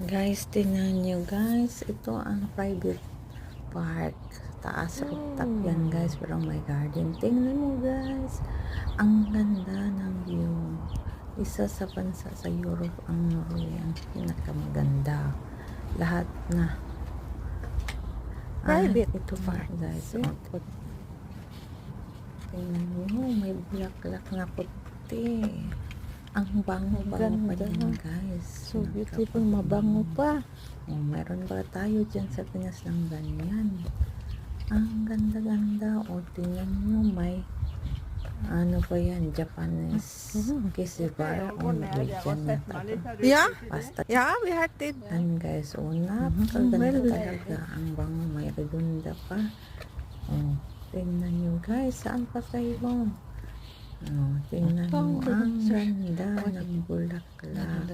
Guys, tingnan nyo guys. Ito ang private park. Taas rooftop yan guys. Pero may garden. Tingnan mo guys. Ang ganda ng view. Isa sa bansa sa Europe ang Norway. Ang pinakamaganda. Lahat na. Private ito park guys. Tingnan nyo. May bulaklak na puti. Ang bango-bango pa din guys. So beautiful, mabango pa. Meron ba tayo dyan sa Pinas ng ganyan? Ang ganda-ganda. Tingnan nyo, may ano pa yan, Japanese kisibar o Norwegian na Yeah, pasta. yeah, we had it. And guys, napakaganda talaga. Ang bango, may redunda pa. Tingnan nyo guys, saan pa kayo? Tingnan mo, ang ganda ng bulaklak.